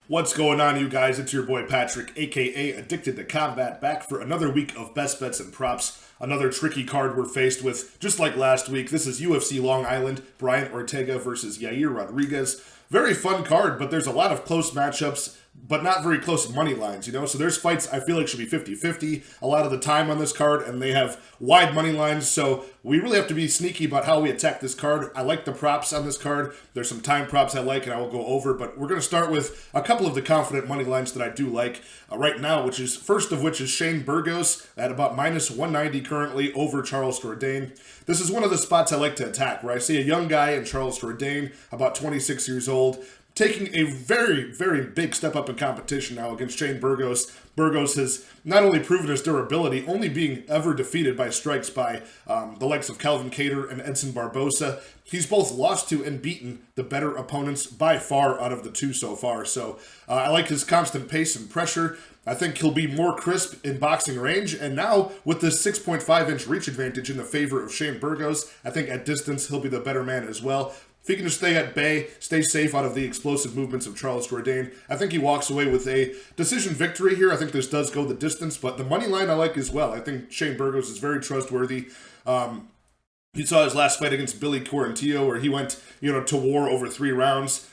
What's going on, you guys? It's your boy Patrick, aka Addicted to Combat, back for another week of best bets and props. Another tricky card we're faced with, just like last week. This is UFC Long Island, Brian Ortega versus Yair Rodriguez. Very fun card, but there's a lot of close matchups, but not very close money lines, you know? So there's fights I feel like should be 50-50 a lot of the time on this card, and they have wide money lines, so we really have to be sneaky about how we attack this card. I like the props on this card. There's some time props I like, and I will go over, but we're going to start with a couple of the confident money lines that I do like right now, which is, first of which is Shane Burgos at about minus 190 currently over Charles Jourdain. This is one of the spots I like to attack, where I see a young guy in Charles Jourdain, about 26 years old, taking a very, very big step up in competition now against Shane Burgos. Burgos has not only proven his durability, only being ever defeated by strikes by the likes of Calvin Kattar and Edson Barbosa. He's both lost to and beaten the better opponents by far out of the two so far. So I like his constant pace and pressure. I think he'll be more crisp in boxing range. And now with this 6.5-inch reach advantage in the favor of Shane Burgos, I think at distance he'll be the better man as well. If he can just stay at bay, stay safe out of the explosive movements of Charles Jourdain, I think he walks away with a decision victory here. I think this does go the distance, but the money line I like as well. I think Shane Burgos is very trustworthy. You saw his last fight against Billy Quarantillo, where he went, to war over 3 rounds.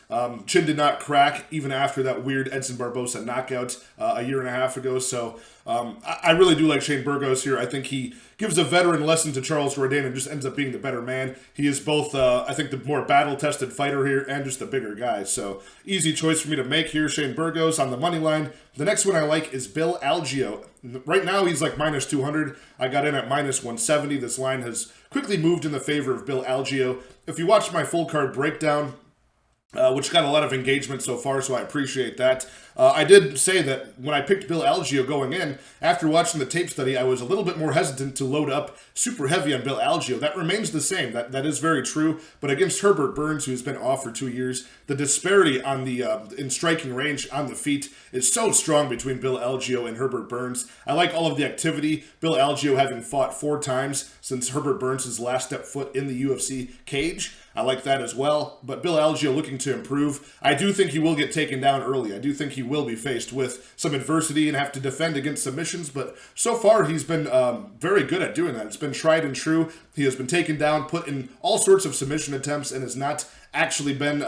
Chin did not crack even after that weird Edson Barbosa knockout a year and a half ago. So I really do like Shane Burgos here. I think he gives a veteran lesson to Charles Jourdain and just ends up being the better man. He is both, I think, the more battle-tested fighter here and just the bigger guy. So easy choice for me to make here, Shane Burgos on the money line. The next one I like is Bill Algeo. Right now he's like minus 200. I got in at minus 170. This line has quickly moved in the favor of Bill Algeo. If you watch my full card breakdown, which got a lot of engagement so far, so I appreciate that. I did say that when I picked Bill Algeo going in, after watching the tape study, I was a little bit more hesitant to load up super heavy on Bill Algeo. That remains the same. That is very true. But against Herbert Burns, who's been off for 2 years, the disparity on the in striking range on the feet is so strong between Bill Algeo and Herbert Burns. I like all of the activity. Bill Algeo having fought 4 times since Herbert Burns' last step foot in the UFC cage. I like that as well, but Bill Algeo looking to improve. I do think he will get taken down early. I do think he will be faced with some adversity and have to defend against submissions, but so far he's been very good at doing that. It's been tried and true. He has been taken down, put in all sorts of submission attempts, and has not actually been,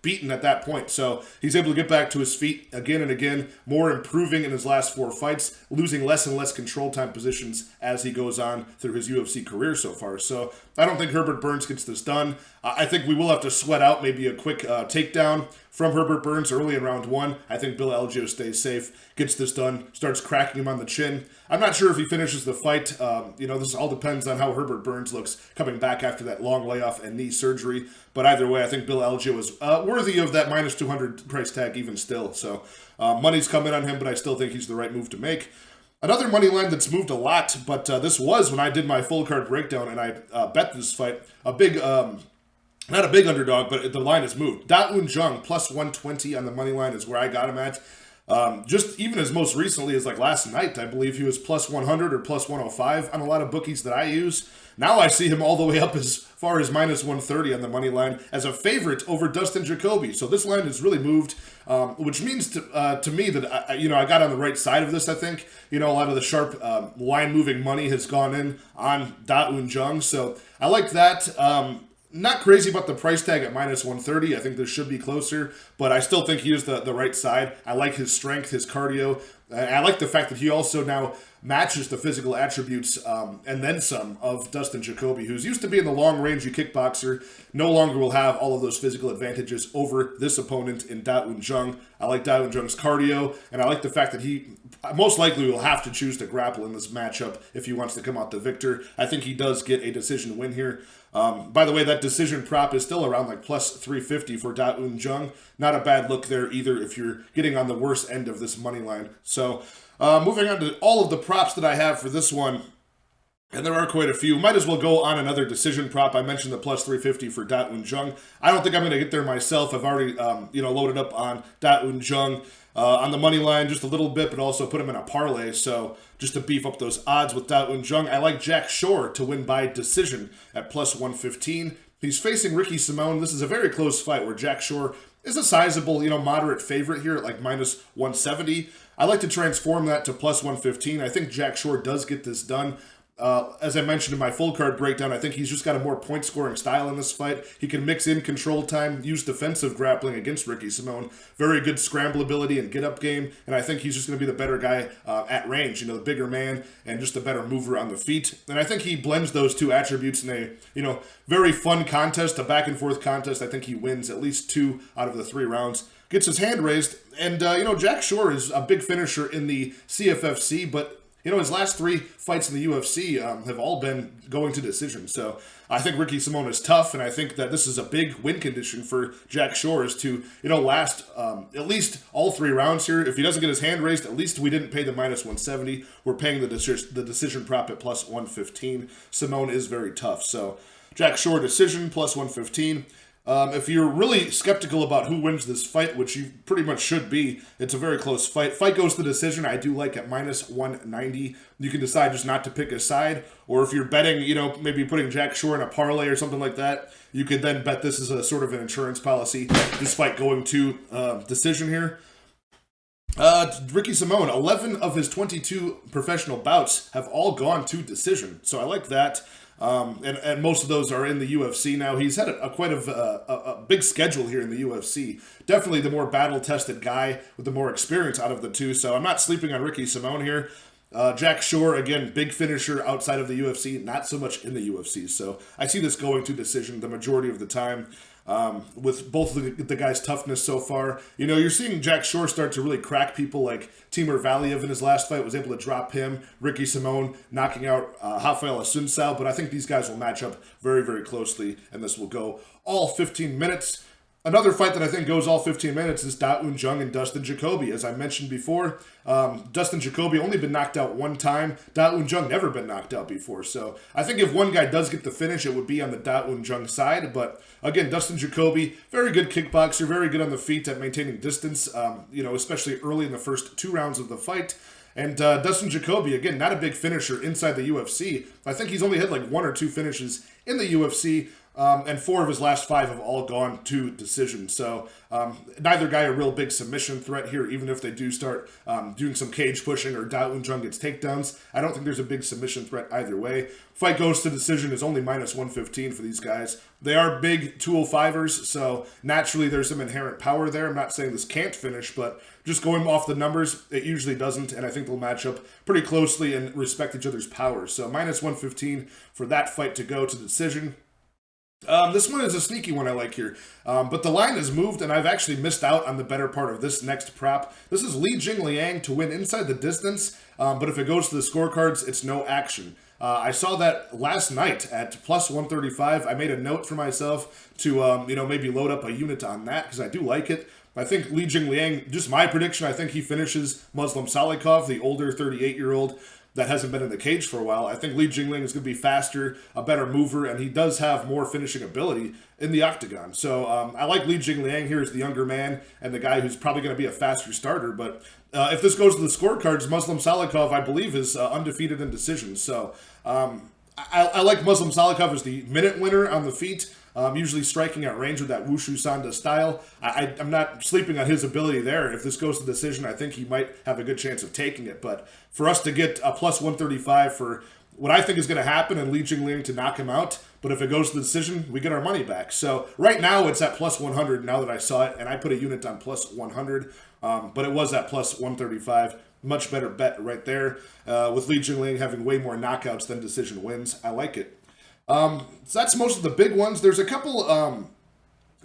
beaten at that point. So he's able to get back to his feet again and again, more improving in his last 4 fights, losing less and less control time positions as he goes on through his UFC career so far. So I don't think Herbert Burns gets this done. I think we will have to sweat out maybe a quick takedown from Herbert Burns early in round 1. I think Bill Algeo stays safe, gets this done, starts cracking him on the chin. I'm not sure if he finishes the fight. This all depends on how Herbert Burns looks coming back after that long layoff and knee surgery. But either way, I think Bill Algeo is worthy of that minus 200 price tag even still. So money's coming on him, but I still think he's the right move to make. Another money line that's moved a lot, but this was when I did my full card breakdown and I bet this fight. A big, not a big underdog, but the line has moved. Da Un Jung plus 120 on the money line is where I got him at. Just even as most recently as like last night, I believe he was plus 100 or plus 105 on a lot of bookies that I use. Now I see him all the way up as far as minus 130 on the money line as a favorite over Dustin Jacoby. So this line has really moved, which means to me that I got on the right side of this. I think a lot of the sharp line moving money has gone in on Da Un Jung, so I like that. Not crazy about the price tag at minus 130. I think this should be closer, but I still think he is the right side. I like his strength, his cardio. I like the fact that he also now matches the physical attributes and then some of Dustin Jacoby, who's used to being the long-rangey kickboxer, no longer will have all of those physical advantages over this opponent in Da Un Jung. I like Da Un Jung's cardio, and I like the fact that he most likely will have to choose to grapple in this matchup if he wants to come out the victor. I think he does get a decision win here. By the way, that decision prop is still around like plus 350 for Da Un Jung. Not a bad look there either if you're getting on the worst end of this money line. So moving on to all of the props that I have for this one, and there are quite a few. Might as well go on another decision prop. I mentioned the plus 350 for Da Un Jung. I don't think I'm going to get there myself. I've already loaded up on Da Un Jung on the money line just a little bit, but also put him in a parlay. So just to beef up those odds with Da Un Jung, I like Jack Shore to win by decision at plus 115. He's facing Ricky Simone. This is a very close fight where Jack Shore is a sizable, moderate favorite here at like minus 170. I like to transform that to plus 115. I think Jack Shore does get this done. As I mentioned in my full card breakdown, I think he's just got a more point scoring style in this fight. He can mix in control time, use defensive grappling against Ricky Simón, very good scramblability and get up game, and I think he's just going to be the better guy at range, the bigger man and just a better mover on the feet. And I think he blends those two attributes in a, very fun contest, a back and forth contest. I think he wins at least 2 out of the 3 rounds. Gets his hand raised, and Jack Shore is a big finisher in the CFFC, but his last 3 fights in the UFC have all been going to decision. So I think Ricky Simón is tough, and I think that this is a big win condition for Jack Shore is to, last at least all 3 rounds here. If he doesn't get his hand raised, at least we didn't pay the minus 170. We're paying the decision prop at plus 115. Simón is very tough. So Jack Shore decision plus 115. If you're really skeptical about who wins this fight, which you pretty much should be, it's a very close fight. Fight goes to decision, I do like at minus 190. You can decide just not to pick a side, or if you're betting, maybe putting Jack Shore in a parlay or something like that, you could then bet this is a sort of an insurance policy, this fight going to decision here. Ricky Simón, 11 of his 22 professional bouts have all gone to decision, so I like that. And most of those are in the UFC now. He's had quite a big schedule here in the UFC. Definitely the more battle-tested guy with the more experience out of the 2, so I'm not sleeping on Ricky Simón here. Jack Shore, again, big finisher outside of the UFC, not so much in the UFC. So I see this going to decision the majority of the time. With both the guys' toughness so far. You're seeing Jack Shore start to really crack people like Timur Valiev in his last fight, was able to drop him, Ricky Simón knocking out Rafael Assunção, but I think these guys will match up very, very closely, and this will go all 15 minutes. Another fight that I think goes all 15 minutes is Da Un Jung and Dustin Jacoby. As I mentioned before, Dustin Jacoby only been knocked out 1 time. Da Un Jung never been knocked out before. So I think if one guy does get the finish, it would be on the Da Un Jung side. But again, Dustin Jacoby, very good kickboxer, very good on the feet at maintaining distance, especially early in the first 2 rounds of the fight. And Dustin Jacoby, again, not a big finisher inside the UFC. I think he's only had like 1 or 2 finishes in the UFC. And 4 of his last 5 have all gone to decision. So neither guy a real big submission threat here, even if they do start doing some cage pushing or Da Un Jung gets takedowns. I don't think there's a big submission threat either way. Fight goes to decision is only minus 115 for these guys. They are big 205ers, so naturally there's some inherent power there. I'm not saying this can't finish, but just going off the numbers, it usually doesn't, and I think they'll match up pretty closely and respect each other's powers. So minus 115 for that fight to go to decision. This one is a sneaky one I like here, but the line has moved, and I've actually missed out on the better part of this next prop. This is Li Jingliang to win inside the distance, but if it goes to the scorecards, it's no action. I saw that last night at plus 135. I made a note for myself to, maybe load up a unit on that because I do like it. I think Li Jingliang, just my prediction, I think he finishes Muslim Salikov, the older 38-year-old. That hasn't been in the cage for a while. I think Li Jingliang is going to be faster, a better mover, and he does have more finishing ability in the octagon. So I like Li Jingliang here as the younger man and the guy who's probably going to be a faster starter. But if this goes to the scorecards, Muslim Salikov, I believe, is undefeated in decisions. So I like Muslim Salikov as the minute winner on the feet. Usually striking at range with that Wushu Sanda style. I'm not sleeping on his ability there. If this goes to decision, I think he might have a good chance of taking it. But for us to get a plus 135 for what I think is going to happen and Li Jingliang to knock him out, but if it goes to the decision, we get our money back. So right now it's at plus 100 now that I saw it, and I put a unit on plus 100, but it was at plus 135. Much better bet right there. With Li Jingliang having way more knockouts than decision wins. I like it. So that's most of the big ones. There's a couple,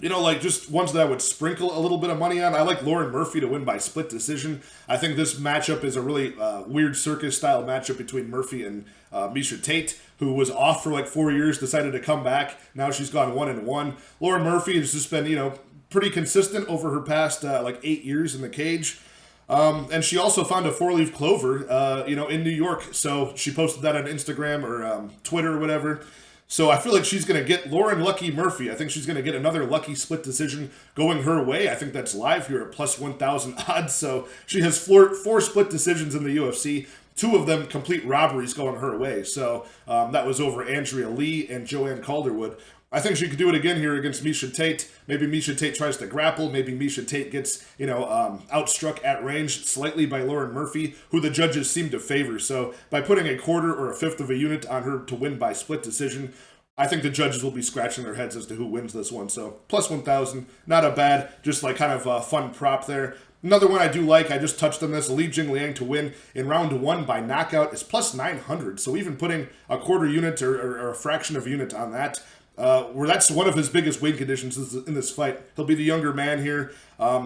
just ones that I would sprinkle a little bit of money on. I like Lauren Murphy to win by split decision. I think this matchup is a really weird circus-style matchup between Murphy and Miesha Tate, who was off for like 4 years, decided to come back. Now she's gone 1-1. Lauren Murphy has just been, pretty consistent over her past 8 years in the cage. And she also found a 4-leaf clover, in New York. So she posted that on Instagram or Twitter or whatever. So I feel like she's going to get Lauren Lucky Murphy. I think she's going to get another lucky split decision going her way. I think that's live here at plus 1,000 odds. So she has four split decisions in the UFC. 2 of them complete robberies going her way. So that was over Andrea Lee and Joanne Calderwood. I think she could do it again here against Miesha Tate. Maybe Miesha Tate tries to grapple. Maybe Miesha Tate gets, outstruck at range slightly by Lauren Murphy, who the judges seem to favor. So by putting a quarter or a fifth of a unit on her to win by split decision, I think the judges will be scratching their heads as to who wins this one. So plus 1,000, not a bad, just like kind of a fun prop there. Another one I do like, I just touched on this, Li Jingliang to win in round 1 by knockout is plus 900. So even putting a quarter unit or a fraction of a unit on that, where that's one of his biggest win conditions in this fight. He'll be the younger man here.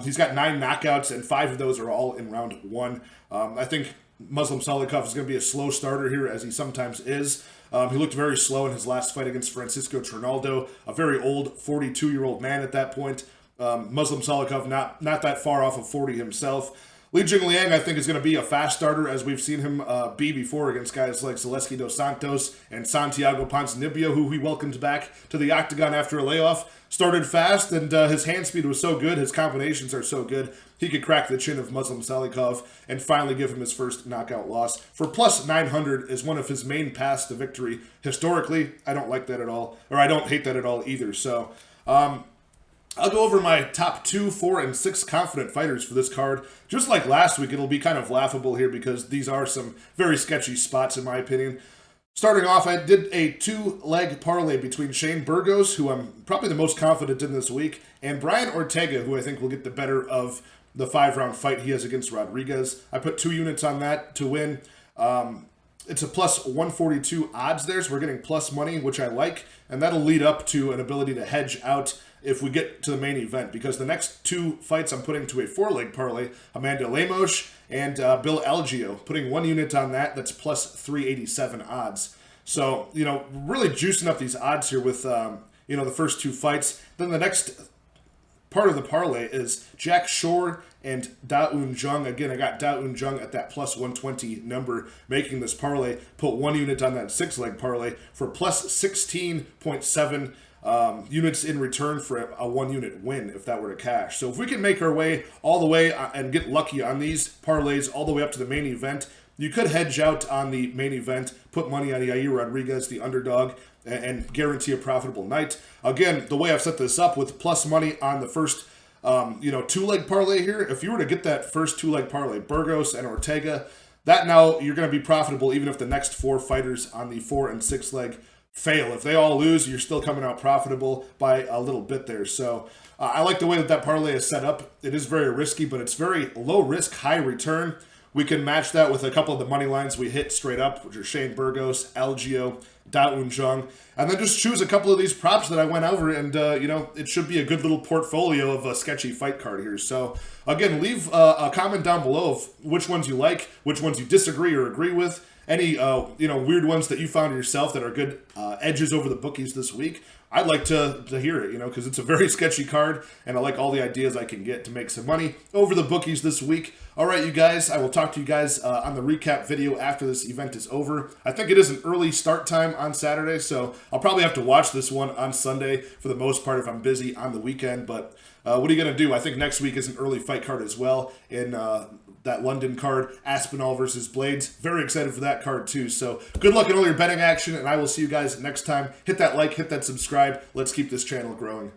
He's got 9 knockouts, and 5 of those are all in round 1. I think Muslim Salikov is going to be a slow starter here, as he sometimes is. He looked very slow in his last fight against Francisco Trinaldo, a very old 42-year-old man at that point. Muslim Salikov not that far off of 40 himself. Li Jingliang, I think, is going to be a fast starter, as we've seen him be before against guys like Zaleski dos Santos and Santiago Ponzinibbio, who he welcomed back to the octagon after a layoff. Started fast, and his hand speed was so good, his combinations are so good, he could crack the chin of Muslim Salikov and finally give him his first knockout loss. For plus 900 is one of his main paths to victory. Historically, I don't like that at all, or I don't hate that at all either. So, I'll go over my top 2, 4, and 6 confident fighters for this card. Just like last week, it'll be kind of laughable here because these are some very sketchy spots in my opinion. Starting off, I did a 2-leg parlay between Shane Burgos, who I'm probably the most confident in this week, and Brian Ortega, who I think will get the better of the 5-round fight he has against Rodriguez. I put 2 units on that to win. It's a plus 142 odds there, so we're getting plus money, which I like, and that'll lead up to an ability to hedge out if we get to the main event, because the next 2 fights I'm putting to a 4-leg parlay, Amanda Lemos and Bill Algeo, putting 1 unit on that, that's plus 387 odds. So, really juicing up these odds here with, the first 2 fights. Then the next part of the parlay is Jack Shore and Da Un Jung. Again, I got Da Un Jung at that plus 120 number, making this parlay. Put 1 unit on that 6-leg parlay for plus 16.7 units in return for a 1-unit win if that were to cash. So if we can make our way all the way and get lucky on these parlays all the way up to the main event, you could hedge out on the main event, put money on Yair Rodriguez, the underdog, and guarantee a profitable night. Again, the way I've set this up with plus money on the first 2-leg parlay here, if you were to get that first 2-leg parlay, Burgos and Ortega, that now you're going to be profitable even if the next 4 fighters on the 4 and 6-leg fail. If they all lose, you're still coming out profitable by a little bit there. So I like the way that parlay is set up. It is very risky, but it's very low risk, high return. We can match that with a couple of the money lines we hit straight up, which are Shane Burgos, Algeo, Da Un Jung, and then just choose a couple of these props that I went over, and it should be a good little portfolio of a sketchy fight card here. So again, leave a comment down below of which ones you like, which ones you disagree or agree with. Any weird ones that you found yourself that are good edges over the bookies this week. I'd like to hear it, because it's a very sketchy card, and I like all the ideas I can get to make some money over the bookies this week. All right, you guys, I will talk to you guys on the recap video after this event is over. I think it is an early start time on Saturday, so I'll probably have to watch this one on Sunday for the most part if I'm busy on the weekend, but what are you going to do? I think next week is an early fight card as well in that London card, Aspinall versus Blades. Very excited for that card too. So good luck in all your betting action, and I will see you guys next time. Hit that like, hit that subscribe. Let's keep this channel growing.